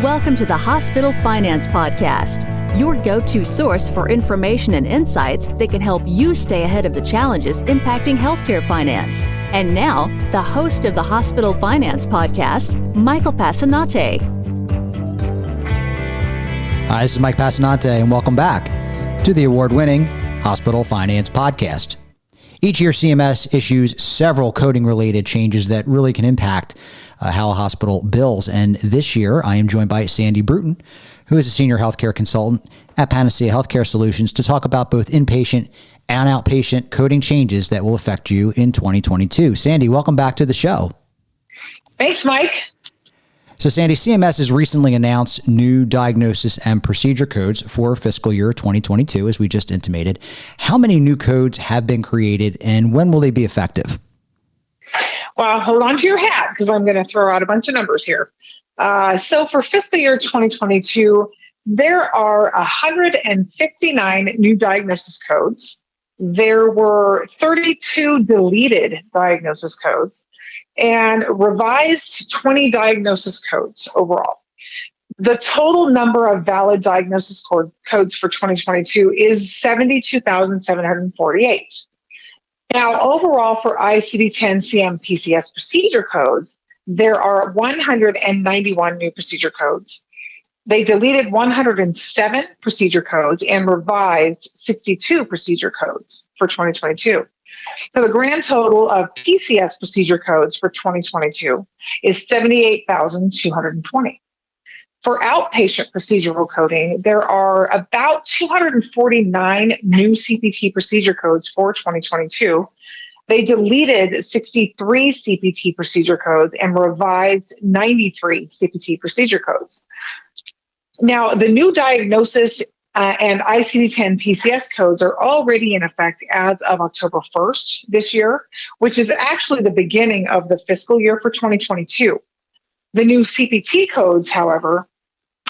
Welcome to the Hospital Finance Podcast, your go-to source for information and insights that can help you stay ahead of the challenges impacting healthcare finance. And now, the host of the Hospital Finance Podcast, Michael Passanante. Hi, this is Mike Passanante, and welcome back to the award-winning Hospital Finance Podcast. Each year, CMS issues several coding-related changes that really can impact how a hospital bills. And this year, I am joined by Sandy Brewton, who is a senior healthcare consultant at Panacea Healthcare Solutions, to talk about both inpatient and outpatient coding changes that will affect you in 2022. Sandy, welcome back to the show. Thanks, Mike. So, Sandy, CMS has recently announced new diagnosis and procedure codes for fiscal year 2022, as we just intimated. How many new codes have been created, and when will they be effective? Well, hold on to your hat, because I'm going to throw out a bunch of numbers here. So for fiscal year 2022, there are 159 new diagnosis codes. There were 32 deleted diagnosis codes and revised 20 diagnosis codes overall. The total number of valid diagnosis codes for 2022 is 72,748. Now, overall for ICD-10 PCS procedure codes, there are 191 new procedure codes. They deleted 107 procedure codes and revised 62 procedure codes for 2022. So the grand total of PCS procedure codes for 2022 is 78,220. For outpatient procedural coding, there are about 249 new CPT procedure codes for 2022. They deleted 63 CPT procedure codes and revised 93 CPT procedure codes. Now, the new diagnosis and ICD-10 PCS codes are already in effect as of October 1st this year, which is actually the beginning of the fiscal year for 2022. The new CPT codes, however,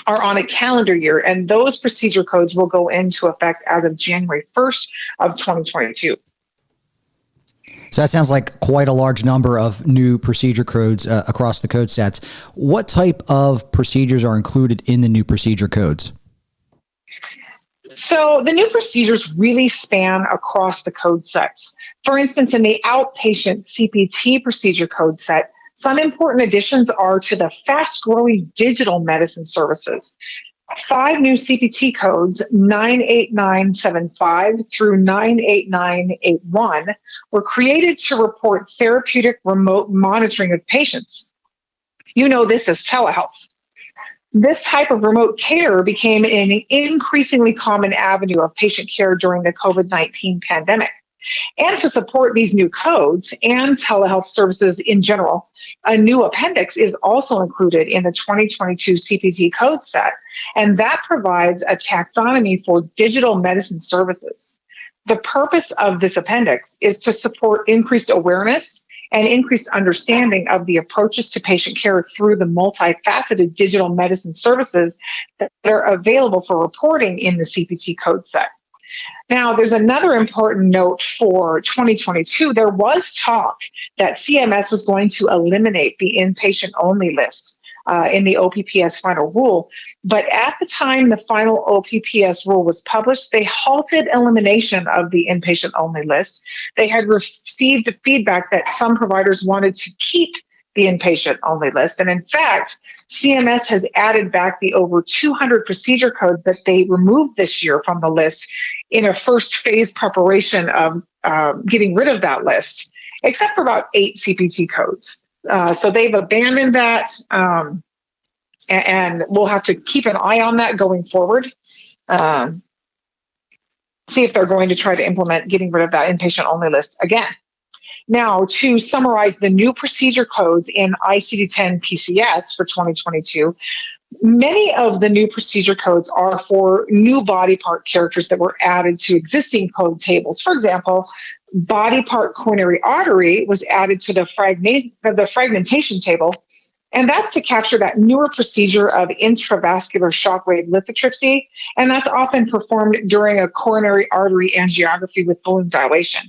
are on a calendar year, and those procedure codes will go into effect as of January 1st of 2022. So that sounds like quite a large number of new procedure codes across the code sets. What type of procedures are included in the new procedure codes? So the new procedures really span across the code sets. For instance, in the outpatient CPT procedure code set, some important additions are to the fast-growing digital medicine services. 5 new CPT codes, 98975 through 98981, were created to report therapeutic remote monitoring of patients. You know this as telehealth. This type of remote care became an increasingly common avenue of patient care during the COVID-19 pandemic. And to support these new codes and telehealth services in general, a new appendix is also included in the 2022 CPT code set, and that provides a taxonomy for digital medicine services. The purpose of this appendix is to support increased awareness and increased understanding of the approaches to patient care through the multifaceted digital medicine services that are available for reporting in the CPT code set. Now, there's another important note for 2022. There was talk that CMS was going to eliminate the inpatient-only list in the OPPS final rule. But at the time the final OPPS rule was published, they halted elimination of the inpatient-only list. They had received feedback that some providers wanted to keep the inpatient-only list. And in fact, CMS has added back the over 200 procedure codes that they removed this year from the list in a first phase preparation of getting rid of that list, except for about 8 CPT codes. So they've abandoned that, and we'll have to keep an eye on that going forward. See if they're going to try to implement getting rid of that inpatient-only list again. Now, to summarize the new procedure codes in ICD-10 PCS for 2022, many of the new procedure codes are for new body part characters that were added to existing code tables. For example, body part coronary artery was added to the fragmentation table, and that's to capture that newer procedure of intravascular shockwave lithotripsy, and that's often performed during a coronary artery angiography with balloon dilation.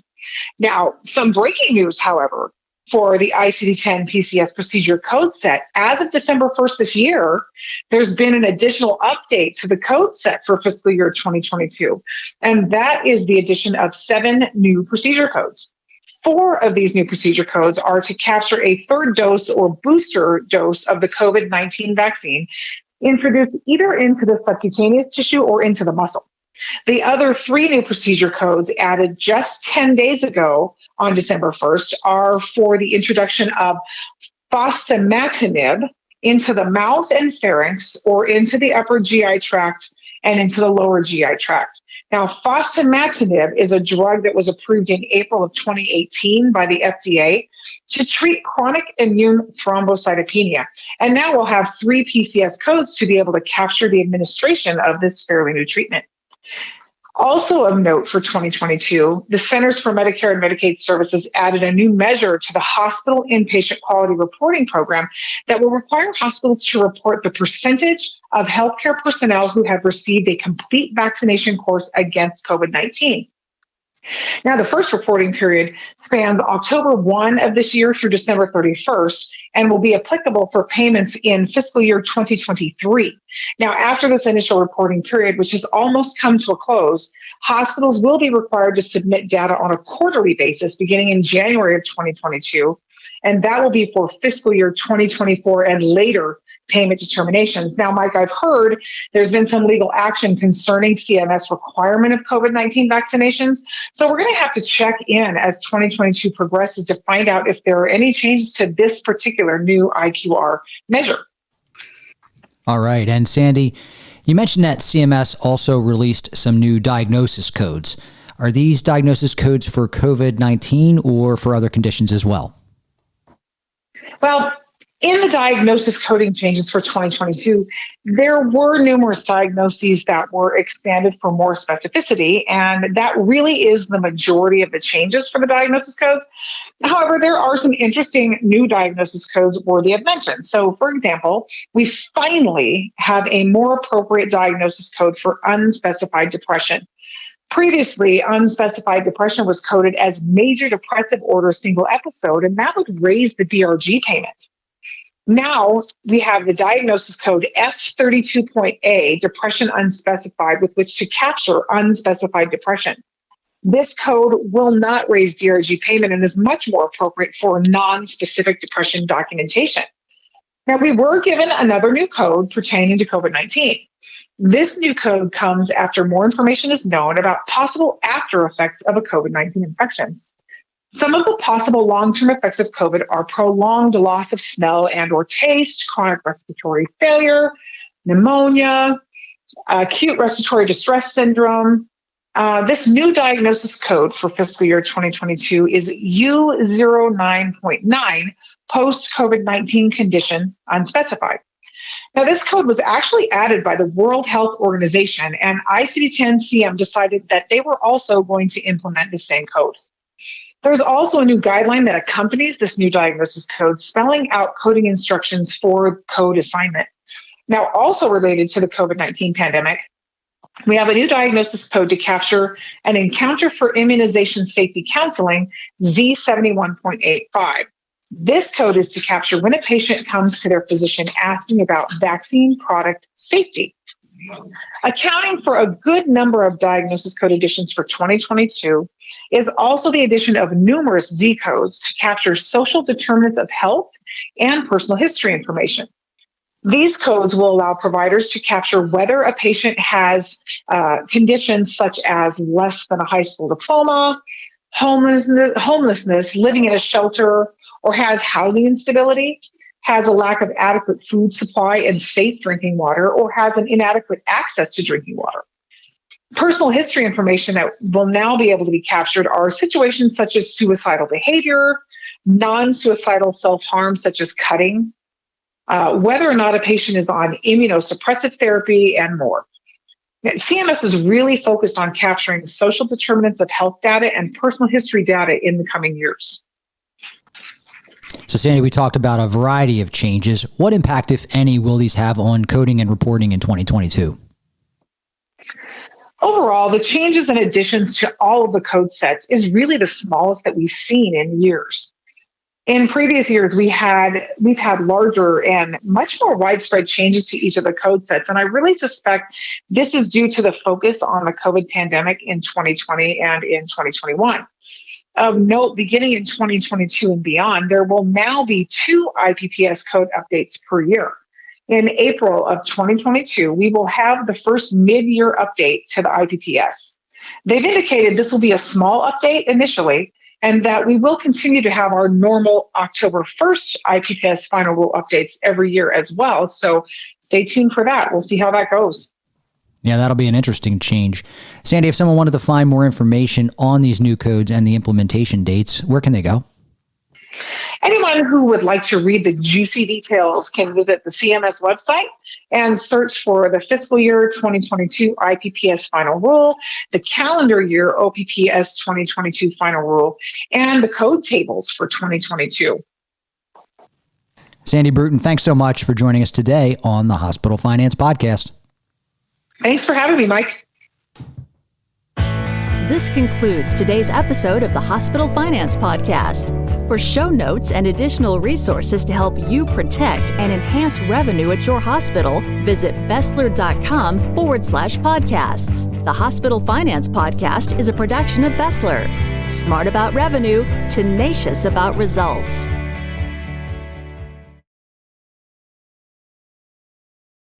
Now, some breaking news, however, for the ICD-10 PCS procedure code set. As of December 1st this year, there's been an additional update to the code set for fiscal year 2022, and that is the addition of 7 new procedure codes. 4 of these new procedure codes are to capture a third dose or booster dose of the COVID-19 vaccine introduced either into the subcutaneous tissue or into the muscle. The other 3 new procedure codes added just 10 days ago on December 1st are for the introduction of fostamatinib into the mouth and pharynx or into the upper GI tract and into the lower GI tract. Now, fostamatinib is a drug that was approved in April of 2018 by the FDA to treat chronic immune thrombocytopenia. And now we'll have 3 PCS codes to be able to capture the administration of this fairly new treatment. Also of note for 2022, the Centers for Medicare and Medicaid Services added a new measure to the hospital inpatient quality reporting program that will require hospitals to report the percentage of healthcare personnel who have received a complete vaccination course against COVID-19. Now, the first reporting period spans October 1 of this year through December 31st and will be applicable for payments in fiscal year 2023. Now, after this initial reporting period, which has almost come to a close, hospitals will be required to submit data on a quarterly basis beginning in January of 2022, and that will be for fiscal year 2024 and later payment determinations. Now, Mike, I've heard there's been some legal action concerning CMS requirement of COVID-19 vaccinations. So we're going to have to check in as 2022 progresses to find out if there are any changes to this particular new IQR measure. All right. And Sandy, you mentioned that CMS also released some new diagnosis codes. Are these diagnosis codes for COVID-19 or for other conditions as well? Well, in the diagnosis coding changes for 2022, there were numerous diagnoses that were expanded for more specificity, and that really is the majority of the changes for the diagnosis codes. However, there are some interesting new diagnosis codes worthy of mention. So, for example, we finally have a more appropriate diagnosis code for unspecified depression. Previously, unspecified depression was coded as major depressive order single episode, and that would raise the DRG payment. Now we have the diagnosis code F32.A, depression unspecified, with which to capture unspecified depression. This code will not raise DRG payment and is much more appropriate for non-specific depression documentation. Now, we were given another new code pertaining to COVID-19. This new code comes after more information is known about possible after effects of a COVID-19 infection. Some of the possible long-term effects of COVID are prolonged loss of smell and or taste, chronic respiratory failure, pneumonia, acute respiratory distress syndrome. This new diagnosis code for fiscal year 2022 is U09.9, post-COVID-19 condition unspecified. Now, this code was actually added by the World Health Organization, and ICD-10-CM decided that they were also going to implement the same code. There's also a new guideline that accompanies this new diagnosis code, spelling out coding instructions for code assignment. Now, also related to the COVID-19 pandemic, we have a new diagnosis code to capture an encounter for immunization safety counseling, Z71.85. This code is to capture when a patient comes to their physician asking about vaccine product safety. Accounting for a good number of diagnosis code additions for 2022 is also the addition of numerous Z codes to capture social determinants of health and personal history information. These codes will allow providers to capture whether a patient has conditions such as less than a high school diploma, homelessness, living in a shelter, or has housing instability, has a lack of adequate food supply and safe drinking water, or has an inadequate access to drinking water. Personal history information that will now be able to be captured are situations such as suicidal behavior, non-suicidal self-harm such as cutting, whether or not a patient is on immunosuppressive therapy, and more. CMS is really focused on capturing social determinants of health data and personal history data in the coming years. So, Sandy, we talked about a variety of changes. What impact, if any, will these have on coding and reporting in 2022? Overall, the changes and additions to all of the code sets is really the smallest that we've seen in years. In previous years, we've had larger and much more widespread changes to each of the code sets. And I really suspect this is due to the focus on the COVID pandemic in 2020 and in 2021. Of note, beginning in 2022 and beyond, there will now be 2 IPPS code updates per year. In April of 2022, we will have the first mid-year update to the IPPS. They've indicated this will be a small update initially, and that we will continue to have our normal October 1st IPPS final rule updates every year as well. So stay tuned for that. We'll see how that goes. Yeah, that'll be an interesting change. Sandy, if someone wanted to find more information on these new codes and the implementation dates, where can they go? Anyone who would like to read the juicy details can visit the CMS website and search for the fiscal year 2022 IPPS final rule, the calendar year OPPS 2022 final rule, and the code tables for 2022. Sandy Brewton, thanks so much for joining us today on the Hospital Finance Podcast. Thanks for having me, Mike. This concludes today's episode of the Hospital Finance Podcast. For show notes and additional resources to help you protect and enhance revenue at your hospital, visit Bessler.com/podcasts. The Hospital Finance Podcast is a production of Bessler. Smart about revenue, tenacious about results.